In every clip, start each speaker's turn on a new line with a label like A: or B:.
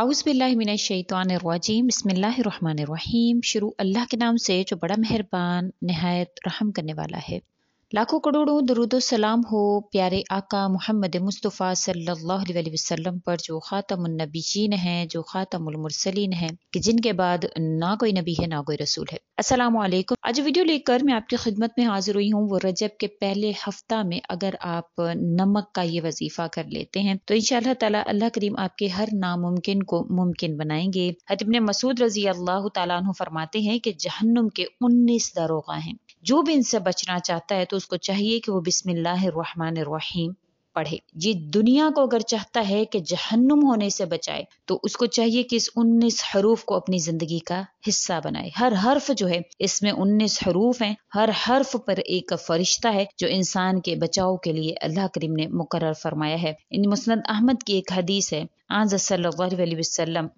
A: औज़ुबिल्लाहिमिनश्शैतानिर्रजीम बिस्मिल्लाहिर्रहमानिर्रहीम। शुरू अल्लाह के नाम से जो बड़ा मेहरबान नहायत रहम करने वाला है। लाखों करोड़ों दरूद और सलाम हो प्यारे आका मोहम्मद मुस्तफ़ा सल्लल्लाहु अलैहि वसल्लम पर, जो ख़ातमुन नबीयीन हैं, जो ख़ातमुल मुरसलीन हैं, कि जिनके बाद ना कोई नबी है ना कोई रसूल है। अस्सलामु अलैकुम। आज वीडियो लेकर मैं आपकी खिदमत में हाजिर हुई हूँ। वो रजब के पहले हफ्ता में अगर आप नमक का ये वजीफा कर लेते हैं तो इंशाअल्लाह ताला अल्लाह करीम आपके हर नामुमकिन को मुमकिन बनाएंगे। हज़रत इब्न मसूद रजी अल्लाह ताला अन्हु फरमाते हैं कि जहन्नुम के 19 दरोगा हैं। जो भी इनसे बचना चाहता है तो उसको चाहिए कि वो बिस्मिल्लाहिर्रहमानिर्रहीम पढ़े। ये दुनिया को अगर चाहता है कि जहन्नुम होने से बचाए तो उसको चाहिए कि इस 19 हरूफ को अपनी जिंदगी का हिस्सा बनाए। हर हर्फ जो है इसमें 19 हरूफ हैं। हर हर्फ पर एक फरिश्ता है जो इंसान के बचाव के लिए अल्लाह करीम ने मुकर्रर फरमाया है। इन मुस्नद अहमद की एक हदीस है, आज़ सल्लल्लाहु अलैहि वसल्लम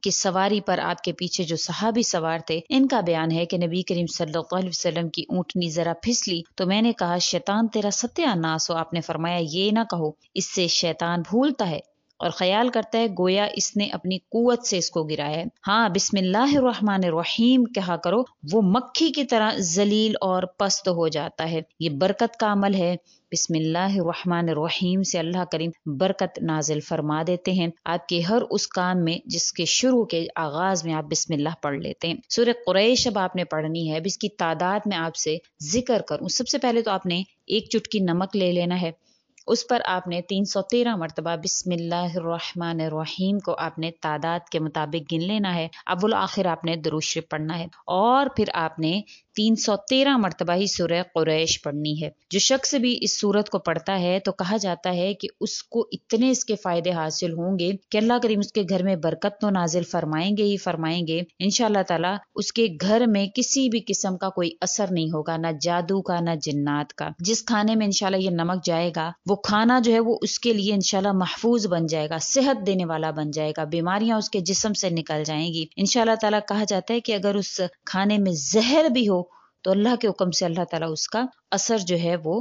A: की सवारी पर आपके पीछे जो सहाबी सवार थे, इनका बयान है कि नबी करीम सल्लल्लाहु अलैहि वसल्लम की ऊँटनी जरा फिसली तो मैंने कहा, शैतान तेरा सत्यानाश हो। आपने फरमाया, ये ना कहो, इससे शैतान भूलता है और ख्याल करता है गोया इसने अपनी कुव्वत से इसको गिराया है। हाँ, बिस्मिल्लाहिर्रहमानिर्रहीम कहा करो, वो मक्खी की तरह जलील और पस्त हो जाता है। ये बरकत का अमल है। बिस्मिल्लाहिर्रहमानिर्रहीम से अल्लाह करीम बरकत नाजिल फरमा देते हैं आपके हर उस काम में जिसके शुरू के आगाज में आप बिस्मिल्लाह पढ़ लेते हैं। सूरह कुरैश अब आपने पढ़नी है। अब इसकी तादाद में आपसे जिक्र करूं, सबसे पहले तो आपने एक चुटकी नमक ले लेना है। उस पर आपने 313 मरतबा बिस्मिल्लाहिर्रहमानिर्रहीम को आपने तादाद के मुताबिक गिन लेना है। अव्वल आखिर आपने दुरूद शरीफ पढ़ना है और फिर आपने 313 मरतबा ही सूरह कुरैश पढ़नी है। जो शख्स भी इस सूरत को पढ़ता है तो कहा जाता है कि उसको इतने इसके फायदे हासिल होंगे कि अल्लाह करीम उसके घर में बरकत तो नाजिल फरमाएंगे ही फरमाएंगे। इंशाअल्लाह ताला उसके घर में किसी भी किस्म का कोई असर नहीं होगा, ना जादू का ना जिन्नात का। जिस खाने में इंशाअल्लाह ये नमक जाएगा वो खाना जो है वो उसके लिए इंशाअल्लाह महफूज बन जाएगा, सेहत देने वाला बन जाएगा, बीमारियां उसके जिस्म से निकल जाएंगी इंशाअल्लाह ताला। कहा जाता है कि अगर उस खाने में जहर भी हो तो अल्लाह के हुक्म से अल्लाह ताला उसका असर जो है वो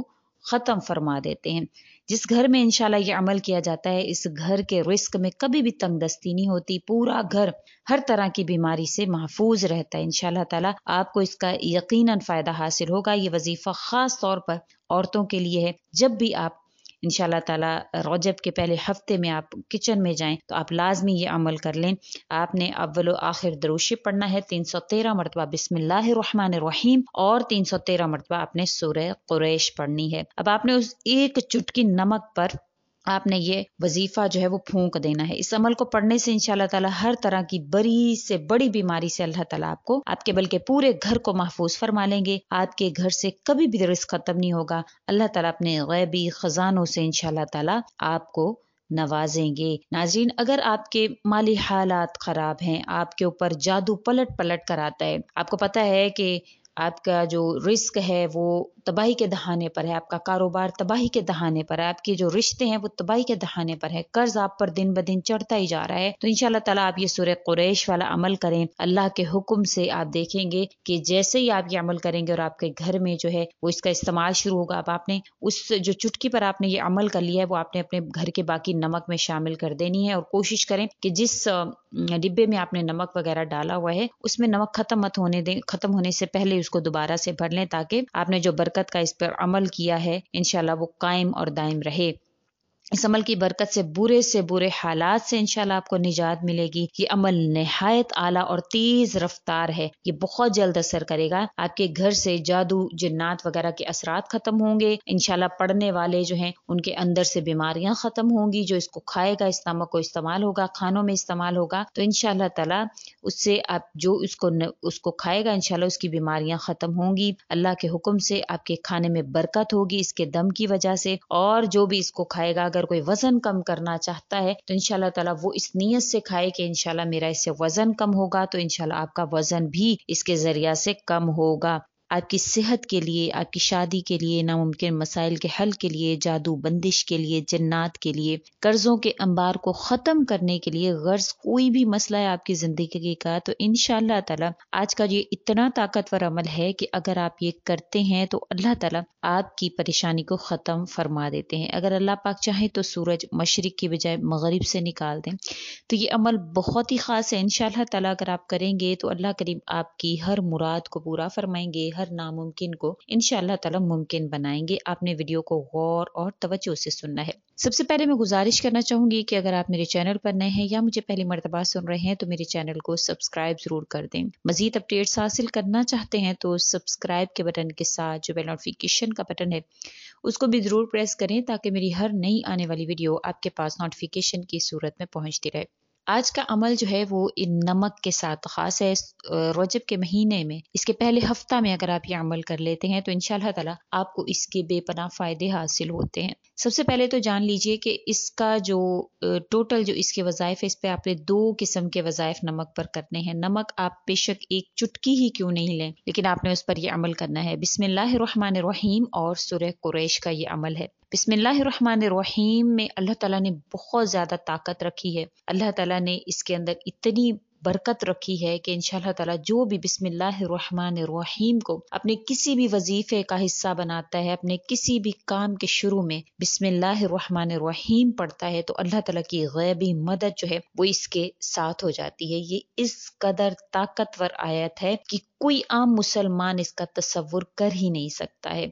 A: खत्म फरमा देते हैं। जिस घर में इंशाल्लाह ये अमल किया जाता है, इस घर के रिस्क में कभी भी तंगदस्ती नहीं होती। पूरा घर हर तरह की बीमारी से महफूज रहता है। इंशाल्लाह ताला आपको इसका यकीनन फायदा हासिल होगा। ये वजीफा खास तौर पर औरतों के लिए है। जब भी आप इंशाअल्लाह ताला रजब के पहले हफ्ते में आप किचन में जाएं तो आप लाजमी ये अमल कर लें। आपने अव्वल आखिर दुरूद शरीफ पढ़ना है, 313 मरतबा बिस्मिल्लाहिर्रहमानिर्रहीम और 313 मरतबा आपने सूरह कुरैश पढ़नी है। अब आपने उस एक चुटकी नमक पर आपने ये वजीफा जो है वो फूंक देना है। इस अमल को पढ़ने से इंशाअल्लाह ताला हर तरह की बड़ी से बड़ी बीमारी से अल्लाह ताला आपको, आपके बल्कि पूरे घर को महफूज फरमा लेंगे। आपके घर से कभी भी रिस्क खत्म नहीं होगा। अल्लाह ताला अपने गैबी खजानों से इंशाअल्लाह ताला आपको नवाजेंगे। नाज़रीन, अगर आपके माली हालात खराब हैं, आपके ऊपर जादू पलट पलट कर आता है, आपको पता है कि आपका जो रिस्क है वो तबाही के दहाने पर है, आपका कारोबार तबाही के दहाने पर है, आपके जो रिश्ते हैं वो तबाही के दहाने पर है, कर्ज आप पर दिन ब दिन चढ़ता ही जा रहा है, तो इंशाअल्लाह ताला आप ये सूरह कुरैश वाला अमल करें। अल्लाह के हुक्म से आप देखेंगे कि जैसे ही आप ये अमल करेंगे और आपके घर में जो है वो इसका इस्तेमाल शुरू होगा। अब आपने उस जो चुटकी पर आपने ये अमल कर लिया है वो आपने अपने घर के बाकी नमक में शामिल कर देनी है। और कोशिश करें कि जिस डिब्बे में आपने नमक वगैरह डाला हुआ है उसमें नमक खत्म मत होने दें। खत्म होने से पहले उसको दोबारा से भर लें ताकि आपने जो बरकत का इस पर अमल किया है इंशाल्लाह वो कायम और दायम रहे। इस अमल की बरकत से बुरे हालात से इंशाल्लाह आपको निजात मिलेगी। ये अमल निहायत आला और तेज रफ्तार है। ये बहुत जल्द असर करेगा। आपके घर से जादू जिन्नात वगैरह के असरात खत्म होंगे। इंशाल्लाह पढ़ने वाले जो हैं उनके अंदर से बीमारियां खत्म होंगी। जो इसको खाएगा, इस नमक को इस्तेमाल होगा, खानों में इस्तेमाल होगा, तो इंशाल्लाह ताला उससे आप जो उसको खाएगा इंशाल्लाह उसकी बीमारियां खत्म होंगी। अल्लाह के हुक्म से आपके खाने में बरकत होगी इसके दम की वजह से। और जो भी इसको खाएगा, अगर कोई वजन कम करना चाहता है तो इंशाल्लाह ताला वो इस नीयत से खाए कि इंशाल्लाह मेरा इससे वजन कम होगा, तो इंशाल्लाह आपका वजन भी इसके जरिया से कम होगा। آپ کی صحت کے لیے، آپ کی شادی کے لیے، ناممکن مسائل کے حل کے لیے، جادو بندش کے لیے، جنات کے لیے، قرضوں کے انبار کو ختم کرنے کے لیے، غرض کوئی بھی مسئلہ ہے آپ کی زندگی کا، تو انشاءاللہ تعالی آج کا یہ اتنا طاقتور عمل ہے کہ اگر آپ یہ کرتے ہیں تو اللہ تعالی آپ کی پریشانی کو ختم فرما دیتے ہیں۔ اگر اللہ پاک چاہے تو سورج مشرق کی بجائے مغرب سے نکال دیں، تو یہ عمل بہت ہی خاص ہے۔ انشاءاللہ تعالی اگر آپ کریں گے تو اللہ کریم آپ کی ہر مراد کو پورا فرمائیں گے، ہر ناممکن کو انشاءاللہ تعالی ممکن بنائیں گے۔ آپ نے ویڈیو کو غور اور توجہ سے سننا ہے۔ سب سے پہلے میں گزارش کرنا چاہوں گی کہ اگر آپ میرے چینل پر نئے ہیں یا مجھے پہلی مرتبہ سن رہے ہیں تو میرے چینل کو سبسکرائب ضرور کر دیں۔ مزید اپڈیٹس حاصل کرنا چاہتے ہیں تو سبسکرائب کے بٹن کے ساتھ جو بیل نوٹیفیکیشن کا بٹن ہے اس کو بھی ضرور پریس کریں تاکہ میری ہر نئی آنے والی ویڈیو آپ کے پاس نوٹیفیکیشن کی صورت میں پہنچتی رہے۔ آج کا عمل جو ہے وہ نمک کے ساتھ خاص ہے۔ رجب کے مہینے میں اس کے پہلے ہفتہ میں اگر آپ یہ عمل کر لیتے ہیں تو انشاءاللہ تعالی آپ کو اس کے بے پناہ فائدے حاصل ہوتے ہیں۔ سب سے پہلے تو جان لیجئے کہ اس کا جو ٹوٹل جو اس کے وظائف ہے، اس پہ آپ نے 2 قسم کے وظائف نمک پر کرنے ہیں۔ نمک آپ بے شک ایک چٹکی ہی کیوں نہیں لیں، لیکن آپ نے اس پر یہ عمل کرنا ہے۔ بسم اللہ الرحمن الرحیم اور سورہ قریش کا یہ عمل ہے۔ بسم اللہ الرحمن الرحیم میں اللہ تعالیٰ نے بہت زیادہ طاقت رکھی ہے۔ اللہ تعالیٰ نے اس کے اندر اتنی برکت رکھی ہے کہ انشاءاللہ تعالیٰ جو بھی بسم اللہ الرحمن الرحیم کو اپنے کسی بھی وظیفے کا حصہ بناتا ہے، اپنے کسی بھی کام کے شروع میں بسم اللہ الرحمن الرحیم پڑھتا ہے تو اللہ تعالیٰ کی غیبی مدد جو ہے وہ اس کے ساتھ ہو جاتی ہے۔ یہ اس قدر طاقتور آیت ہے کہ کوئی عام مسلمان اس کا تصور کر ہی نہیں سکتا ہے۔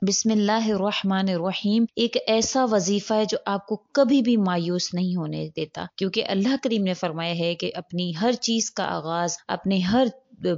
A: بسم اللہ الرحمن الرحیم ایک ایسا وظیفہ ہے جو آپ کو کبھی بھی مایوس نہیں ہونے دیتا، کیونکہ اللہ کریم نے فرمایا ہے کہ اپنی ہر چیز کا آغاز، اپنے ہر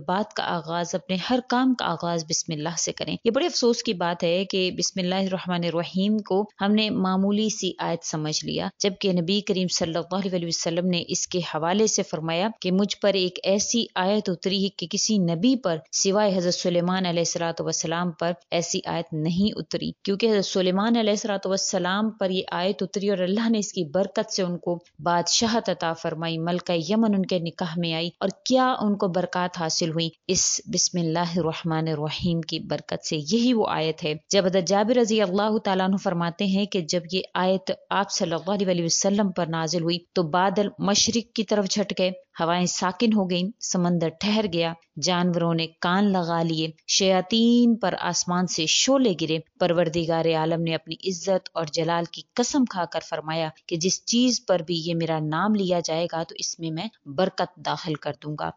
A: بات کا آغاز، اپنے ہر کام کا آغاز بسم اللہ سے کریں۔ یہ بڑے افسوس کی بات ہے کہ بسم اللہ الرحمن الرحیم کو ہم نے معمولی سی آیت سمجھ لیا، جبکہ نبی کریم صلی اللہ علیہ وسلم نے اس کے حوالے سے فرمایا کہ مجھ پر ایک ایسی آیت اتری ہے کہ کسی نبی پر سوائے حضرت سلیمان علیہ الصلوۃ والسلام پر ایسی آیت نہیں اتری، کیونکہ حضرت سلیمان علیہ الصلوۃ والسلام پر یہ آیت اتری اور اللہ نے اس کی برکت سے ان کو بادشاہت عطا فرمائی، ملکہ یمن ان کے نکاح میں آئی، اور کیا ان کو برکات حاصل ہوئی اس بسم اللہ الرحمن الرحیم کی برکت سے۔ یہی وہ آیت ہے جب حضرت جابر رضی اللہ تعالیٰ عنہ فرماتے ہیں کہ جب یہ آیت آپ صلی اللہ علیہ وسلم پر نازل ہوئی تو بادل مشرق کی طرف جھٹ گئے، ہوائیں ساکن ہو گئیں، سمندر ٹھہر گیا، جانوروں نے کان لگا لیے، شیاطین پر آسمان سے شعلے گرے۔ پروردگار عالم نے اپنی عزت اور جلال کی قسم کھا کر فرمایا کہ جس چیز پر بھی یہ میرا نام لیا جائے گا تو اس میں برکت داخل کر دوں گا۔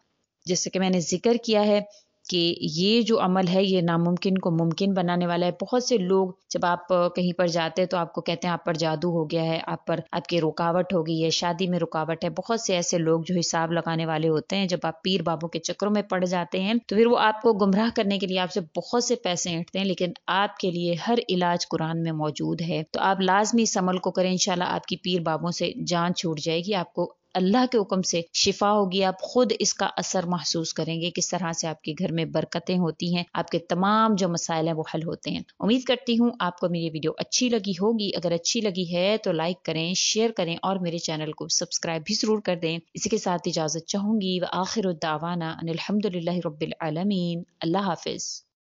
A: جیسے کہ میں نے ذکر کیا ہے کہ یہ جو عمل ہے یہ ناممکن کو ممکن بنانے والا ہے۔ بہت سے لوگ جب آپ کہیں پر جاتے ہیں تو آپ کو کہتے ہیں آپ پر جادو ہو گیا ہے، آپ کی رکاوٹ ہو گئی ہے، شادی میں رکاوٹ ہے۔ بہت سے ایسے لوگ جو حساب لگانے والے ہوتے ہیں، جب آپ پیر بابوں کے چکروں میں پڑ جاتے ہیں تو پھر وہ آپ کو گمراہ کرنے کے لیے آپ سے بہت سے پیسے اینٹتے ہیں، لیکن آپ کے لیے ہر علاج قرآن میں موجود ہے۔ تو آپ لازمی اس عمل کو کریں، انشاءاللہ آپ کی پیر بابوں سے جان چھوٹ جائے گی، آپ کو اللہ کے حکم سے شفا ہوگی، آپ خود اس کا اثر محسوس کریں گے، کس طرح سے آپ کے گھر میں برکتیں ہوتی ہیں، آپ کے تمام جو مسائل ہیں وہ حل ہوتے ہیں۔ امید کرتی ہوں آپ کو میری ویڈیو اچھی لگی ہوگی۔ اگر اچھی لگی ہے تو لائک کریں، شیئر کریں اور میرے چینل کو سبسکرائب بھی ضرور کر دیں۔ اسی کے ساتھ اجازت چاہوں گی، وآخر الدعوانا ان الحمد للہ رب العالمین۔ اللہ حافظ۔